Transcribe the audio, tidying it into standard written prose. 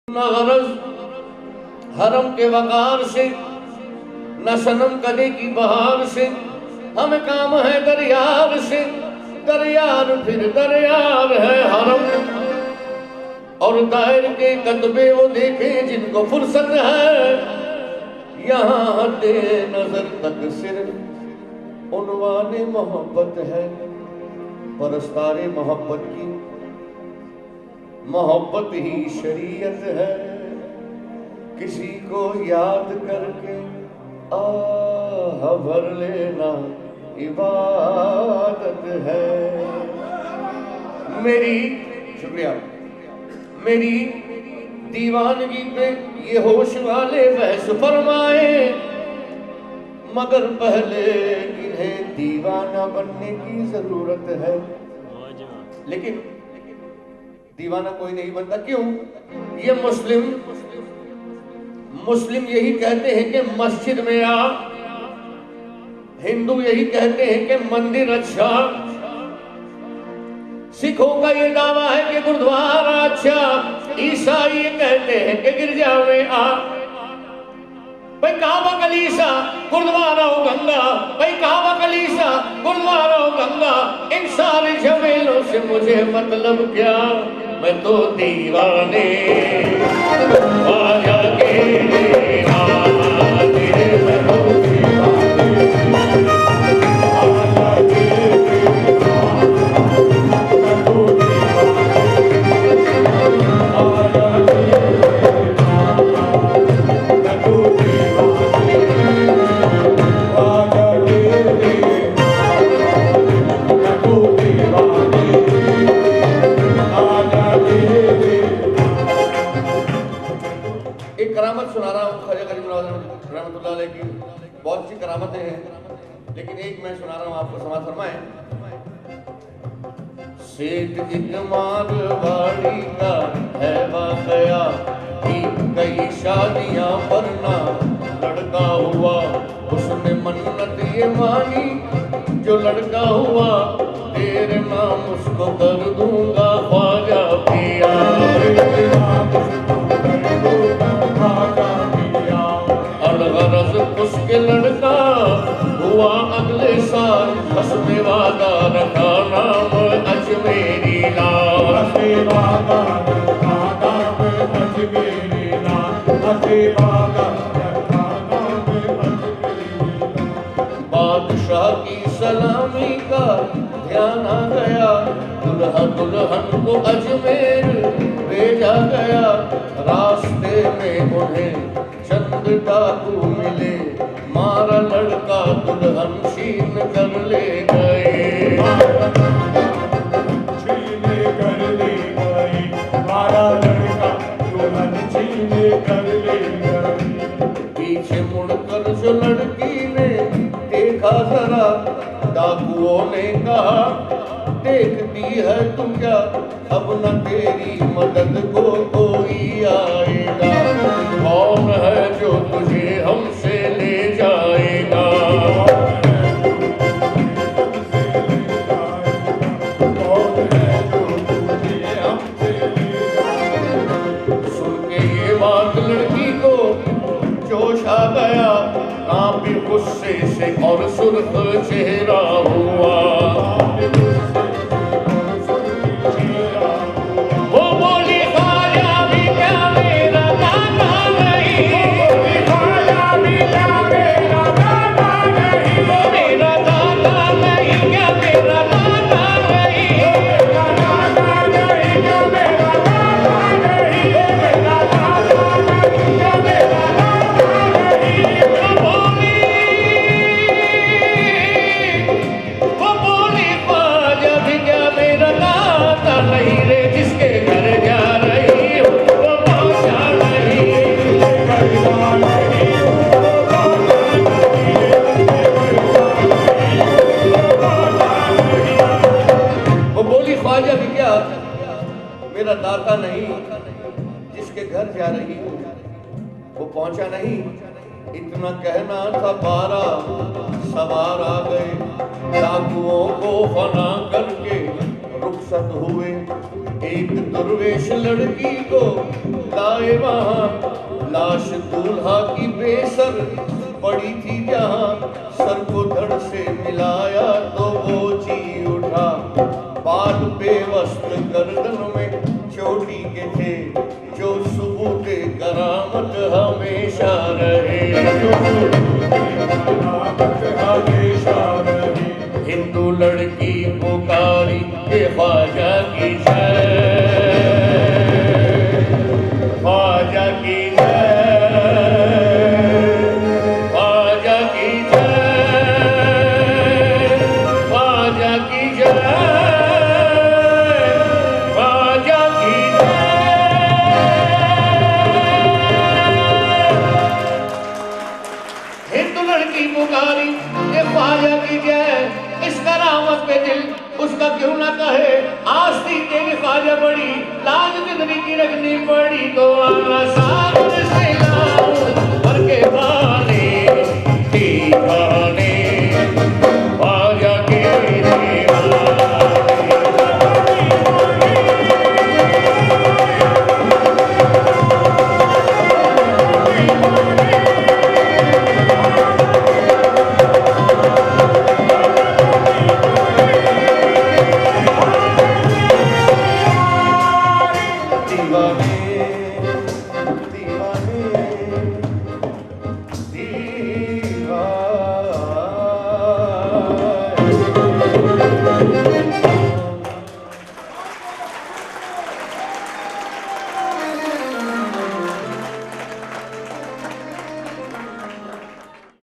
न गरज हरम के वकार से, न सनम कदे की बहार से, हमें काम है दरियार से। दरियार फिर दरियार है हरम, और दायर के कतबे वो देखे जिनको फुर्सत है। यहाँ हदे नजर तक सिर्फ उन्वाने मोहब्बत है। परस्तारे मोहब्बत की मोहब्बत ही शरीयत है। किसी को याद करके आह भर लेना इबादत है। मेरी शुक्रिया, मेरी दीवानगी पे ये होश वाले बहस फरमाए, मगर पहले इन्हें दीवाना बनने की जरूरत है। लेकिन दीवाना कोई नहीं बनता, क्यों? ये मुस्लिम यही कहते हैं कि मस्जिद में आ, हिंदू यही कहते हैं कि मंदिर अच्छा, सिखों का ये दावा है कि गुरुद्वारा अच्छा, ईसाई ये कहते हैं कि गिरजा में आ। भाई काबा कलीसा गुरुद्वारा हो गंगा, भाई काबा कलीसा गुरुद्वारा हो गंगा। इन सारे झमेलों से मुझे मतलब क्या, मैं तो दीवाने आजा के दीवाने, मैं तो दीवाने आजा के बहुत सी करामतें हैं, लेकिन एक मैं सुना रहा हूं आपको, समाज फरमाएं। सेठ एक मारवाड़ी का है वाकया, कई शादियां पर ना लड़का हुआ। उसने मन्नत ये मानी जो लड़का हुआ, तेरे नाम उसको कर दूंगा ख्वाजा पिया। अलगरज उसके लड़का हुआ अगले साल, हस्बे वादा रखा नाम अजमेरी लाल। बादशाह की सलामी का ध्यान आ गया, दुल्हा दुल्हन को अजमेर भेजा गया। रास्ते में उन्हें चंद डाकू मिले, मारा लड़का दुल्हन छीन कर ले गए। मारा लड़का दुल्हन छीन कर ले गए। पीछे मुड़कर जो लड़की ने देखा जरा, डाकुओं ने कहा देखती है तू क्या, अब न तेरी मदद को कोई आएगा। कौन है जो तुझे हमसे ले जाएगा? सुन के ये बात लड़की को जोश आ गया, कांपी गुस्से से और सुर्ख चेहरा हुआ। मेरा दाता नहीं, जिसके घर जा रही हूँ वो पहुंचा नहीं। इतना कहना था 12 सवार आ गए, डाकुओं को फना करके रुखसत हुए। एक दुर्वेश लड़की को लाए वहां, लाश दूल्हा की बेसर पड़ी थी जहां, सर को धड़ से मिलाया तो वो जी उठा, बाल बेवस्त्र गर्दन में चोटी के थे, जो सबूते करामत हमेशा रहे, हिंदू लड़की पुकारी के ख्वाजा की जय, ख्वाजा की जय, ख्वाजा की जय, ख्वाजा की जय, ख्वाजा की जय। हिंदू लड़की पुकारी के ख्वाजा की जय, इस करामत पे दिल उसका क्यों ना कहे, आस्ती तेरी ख्वाजा बड़ी, लाज जिंदगी की रखनी पड़ी तो आसा